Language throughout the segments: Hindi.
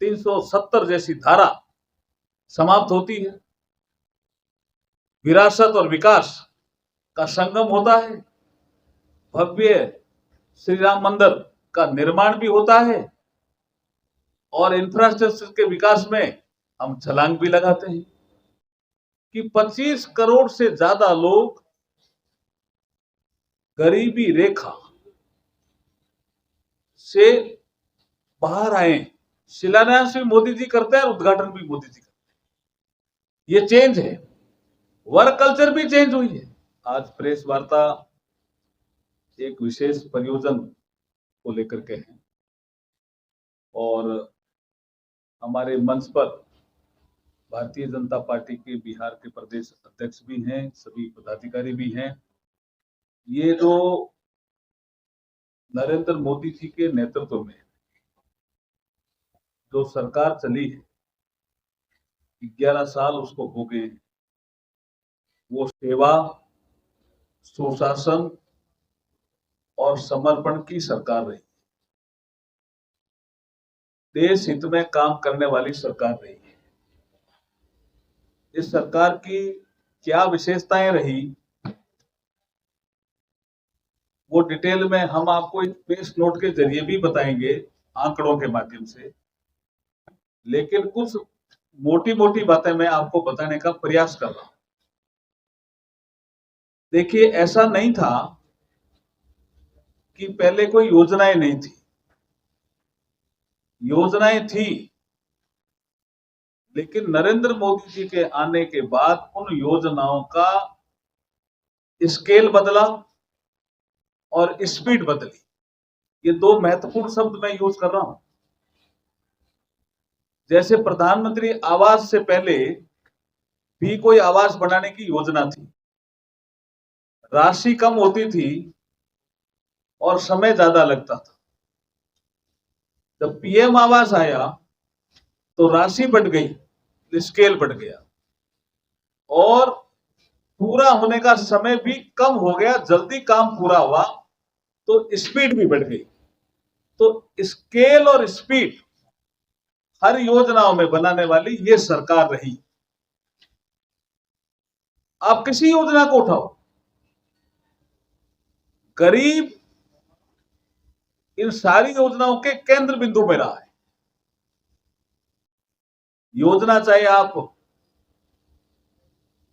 370 जैसी धारा समाप्त होती है। विरासत और विकास का संगम होता है। भव्य श्री राम मंदिर का निर्माण भी होता है और इंफ्रास्ट्रक्चर के विकास में हम छलांग भी लगाते हैं कि 25 करोड़ से ज्यादा लोग गरीबी रेखा से बाहर आए। शिलान्यास भी मोदी जी करते हैं और उद्घाटन भी मोदी जी करते हैं। ये चेंज है। वर्क कल्चर भी चेंज हुई है। आज प्रेस वार्ता एक विशेष परियोजना को लेकर के है और हमारे मंच पर भारतीय जनता पार्टी के बिहार के प्रदेश अध्यक्ष भी हैं, सभी पदाधिकारी भी हैं। ये जो नरेंद्र मोदी जी के नेतृत्व में जो सरकार चली है, 11 साल उसको हो गए, वो सेवा, सुशासन और समर्पण की सरकार रही। देश हित में काम करने वाली सरकार रही है। इस सरकार की क्या विशेषताएं रही, वो डिटेल में हम आपको एक प्रेस नोट के जरिए भी बताएंगे, आंकड़ों के माध्यम से। लेकिन कुछ मोटी मोटी बातें मैं आपको बताने का प्रयास कर रहा हूं। देखिए, ऐसा नहीं था कि पहले कोई योजनाएं नहीं थी। योजनाएं थी, लेकिन नरेंद्र मोदी जी के आने के बाद उन योजनाओं का स्केल बदला और स्पीड बदली। ये दो महत्वपूर्ण शब्द मैं यूज कर रहा हूं। जैसे प्रधानमंत्री आवास से पहले भी कोई आवास बनाने की योजना थी, राशि कम होती थी और समय ज्यादा लगता था। जब पीएम आवास आया तो राशि बढ़ गई, स्केल बढ़ गया और पूरा होने का समय भी कम हो गया, जल्दी काम पूरा हुआ तो स्पीड भी बढ़ गई। तो स्केल और स्पीड हर योजनाओं में बनाने वाली ये सरकार रही। आप किसी योजना को उठाओ, गरीब इन सारी योजनाओं के केंद्र बिंदु में रहा है। योजना चाहे आप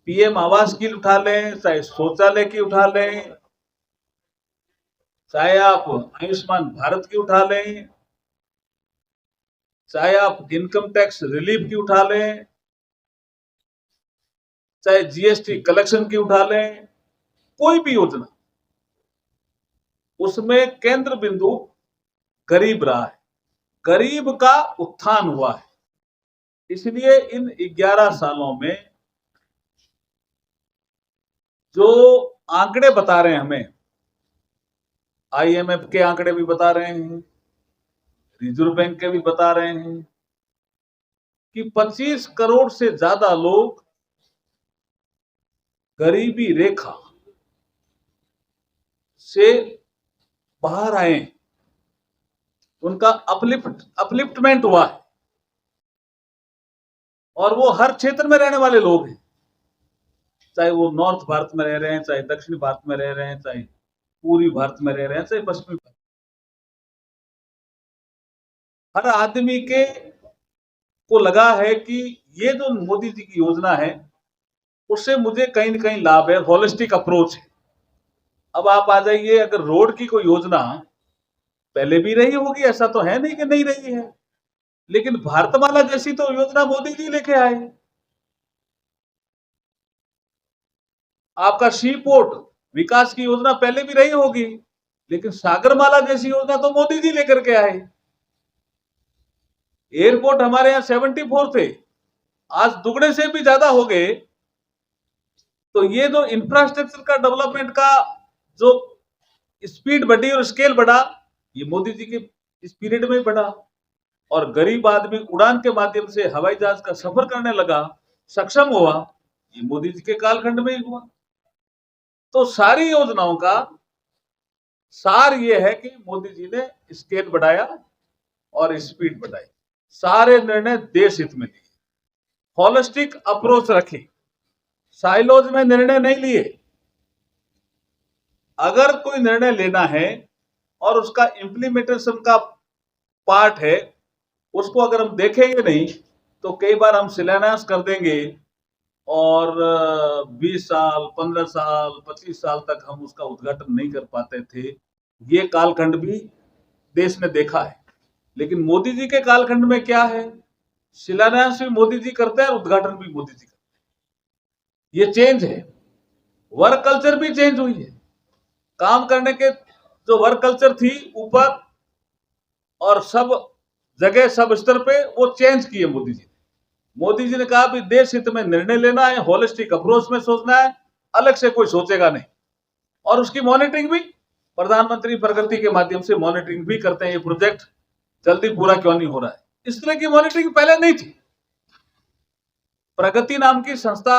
पीएम आवास की उठा लें, चाहे शौचालय की उठा लें, चाहे आप आयुष्मान भारत की उठा लें, चाहे आप इनकम टैक्स रिलीफ की उठा लें, चाहे जीएसटी कलेक्शन की उठा लें, कोई भी योजना, उसमें केंद्र बिंदु गरीब रहा है। गरीब का उत्थान हुआ है। इसलिए इन 11 सालों में जो आंकड़े बता रहे हैं हमें, आईएमएफ के आंकड़े भी बता रहे हैं, रिजर्व बैंक के भी बता रहे हैं कि 25 करोड़ से ज्यादा लोग गरीबी रेखा से बाहर आए, उनका अपलिफ्टमेंट हुआ है। और वो हर क्षेत्र में रहने वाले लोग हैं, चाहे वो नॉर्थ भारत में रह रहे हैं, चाहे दक्षिण भारत में रह रहे हैं, चाहे पूर्वी भारत में रह रहे हैं, चाहे पश्चिमी भारत। हर आदमी के को लगा है कि ये जो मोदी जी की योजना है उससे मुझे कहीं ना कहीं लाभ है, होलिस्टिक अप्रोच है। अब आप आ जाइए, अगर रोड की कोई योजना पहले भी रही होगी, ऐसा तो है नहीं कि नहीं रही है, लेकिन भारतमाला जैसी तो योजना मोदी जी लेके आए। आपका सी पोर्ट विकास की योजना पहले भी रही होगी, लेकिन सागरमाला जैसी योजना तो मोदी जी लेकर के आए। एयरपोर्ट हमारे यहां 74 थे, आज दुगने से भी ज्यादा हो गए। तो ये जो इंफ्रास्ट्रक्चर का डेवलपमेंट का जो स्पीड बढ़ी और स्केल बढ़ा, ये मोदी जी के इस पीरियड में बढ़ा। और गरीब आदमी उड़ान के माध्यम से हवाई जहाज का सफर करने लगा, सक्षम हुआ, ये मोदी जी के कालखंड में ही हुआ। तो सारी योजनाओं का सार ये है कि मोदी जी ने स्केल बढ़ाया और स्पीड बढ़ाई। सारे निर्णय देश हित में लिए, होलिस्टिक अप्रोच रखी, साइलोज में निर्णय नहीं लिए। अगर कोई निर्णय लेना है और उसका इम्प्लीमेंटेशन का पार्ट है, उसको अगर हम देखेंगे नहीं तो कई बार हम शिलान्यास कर देंगे और 20 साल, 15 साल, 25 साल तक हम उसका उद्घाटन नहीं कर पाते थे। ये कालखंड भी देश ने देखा है। लेकिन मोदी जी के कालखंड में क्या है, शिलान्यास भी मोदी जी करते हैं और उद्घाटन भी मोदी जी करते हैं। ये चेंज है। वर्क कल्चर भी चेंज हुई है। काम करने के जो वर्क कल्चर थी ऊपर और सब जगह सब स्तर पे, वो चेंज किए मोदी जी ने। मोदी जी ने कहा भी देश हित में निर्णय लेना है, होलिस्टिक अप्रोच में सोचना है, अलग से कोई सोचेगा नहीं। और उसकी मॉनिटरिंग भी प्रधानमंत्री प्रगति के माध्यम से मॉनिटरिंग भी करते हैं। ये प्रोजेक्ट जल्दी पूरा क्यों नहीं हो रहा है, इस तरह की मॉनिटरिंग पहले नहीं थी। प्रगति नाम की संस्था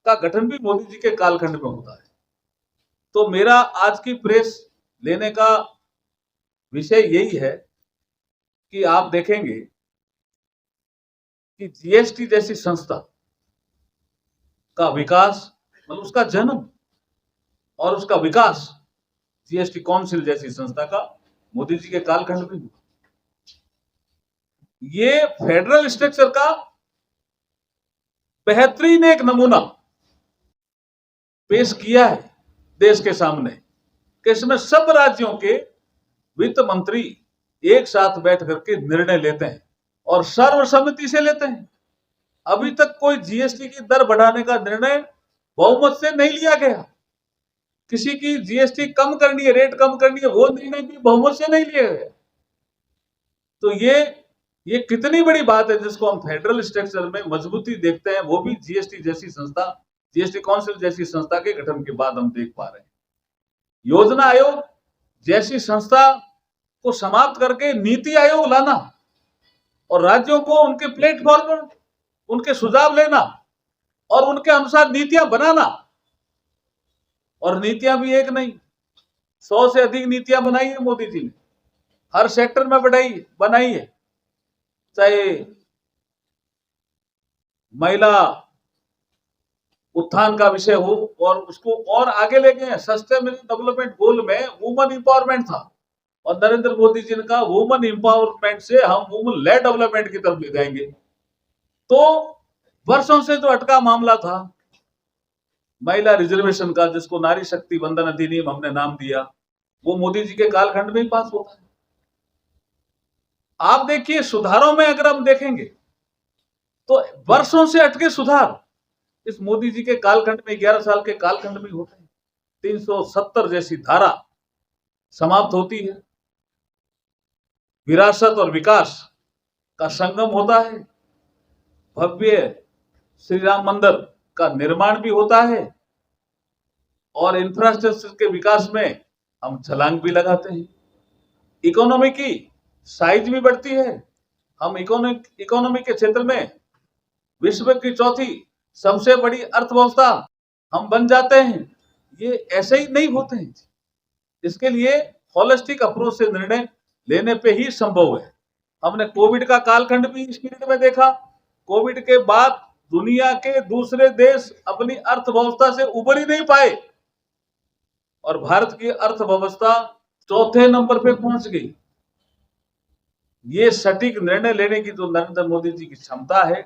का गठन भी मोदी जी के कालखंड में होता है। तो मेरा आज की प्रेस लेने का विषय यही है कि आप देखेंगे कि जीएसटी जैसी संस्था का विकास, मतलब उसका जन्म और उसका विकास जीएसटी काउंसिल जैसी संस्था का मोदी जी के कालखंड में हुआ। ये फेडरल स्ट्रक्चर का बेहतरीन एक नमूना पेश किया है देश के सामने कि इसमें सब राज्यों के वित्त मंत्री एक साथ बैठ करके निर्णय लेते हैं और सर्वसम्मति से लेते हैं। अभी तक कोई जीएसटी की दर बढ़ाने का निर्णय बहुमत से नहीं लिया गया। किसी की जीएसटी कम करनी है, रेट कम करनी है, वो निर्णय भी बहुमत से नहीं लिया गया। तो ये कितनी बड़ी बात है जिसको हम फेडरल स्ट्रक्चर में मजबूती देखते हैं, वो भी जीएसटी जैसी संस्था, जीएसटी काउंसिल जैसी संस्था के गठन के बाद हम देख पा रहे हैं। योजना आयोग जैसी संस्था को समाप्त करके नीति आयोग लाना और राज्यों को उनके प्लेटफॉर्म पर उनके सुझाव लेना और उनके अनुसार नीतियां बनाना। और नीतियां भी एक नहीं, 100 से अधिक नीतियां बनाई है मोदी जी ने, हर सेक्टर में बनाई है। चाहे महिला उत्थान का विषय हो और उसको और आगे ले गए। सस्टेनेबल डेवलपमेंट गोल में वुमन इंपावरमेंट था और नरेंद्र मोदी जी ने कहा वुमन इंपावरमेंट से हम वुमन लेड डेवलपमेंट की तरफ ले जाएंगे। तो वर्षों से जो अटका मामला था महिला रिजर्वेशन का, जिसको नारी शक्ति वंदन अधिनियम हमने नाम दिया, वो मोदी जी के कालखंड में ही पास होता है। आप देखिए सुधारों में अगर हम देखेंगे तो वर्षों से अटके सुधार इस मोदी जी के कालखंड में, 11 साल के कालखंड में होते हैं। 370 जैसी धारा समाप्त होती है, विरासत और विकास का संगम होता है, भव्य श्री राम मंदिर का निर्माण भी होता है और इंफ्रास्ट्रक्चर के विकास में हम छलांग भी लगाते हैं। इकोनॉमी की साइज भी बढ़ती है। हम इकोनॉमी के क्षेत्र में विश्व की चौथी सबसे बड़ी अर्थव्यवस्था हम बन जाते हैं। ये ऐसे ही नहीं होते हैं। इसके लिए होलिस्टिक अप्रोच से निर्णय लेने पे ही संभव है। हमने कोविड का कालखंड भी इस पीरियड में देखा। कोविड के बाद दुनिया के दूसरे देश अपनी अर्थव्यवस्था से उबर ही नहीं पाए और भारत की अर्थव्यवस्था चौथे नंबर पे पहुंच गई। ये सटीक निर्णय लेने की जो नरेंद्र मोदी जी की क्षमता है,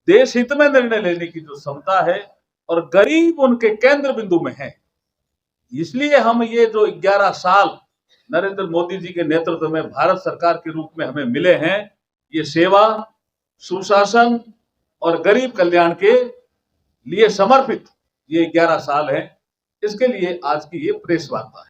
देश हित में निर्णय लेने की जो क्षमता है और गरीब उनके केंद्र बिंदु में है, इसलिए हम ये जो 11 साल नरेंद्र मोदी जी के नेतृत्व में भारत सरकार के रूप में हमें मिले हैं, ये सेवा, सुशासन और गरीब कल्याण के लिए समर्पित ये 11 साल है। इसके लिए आज की ये प्रेस वार्ता है।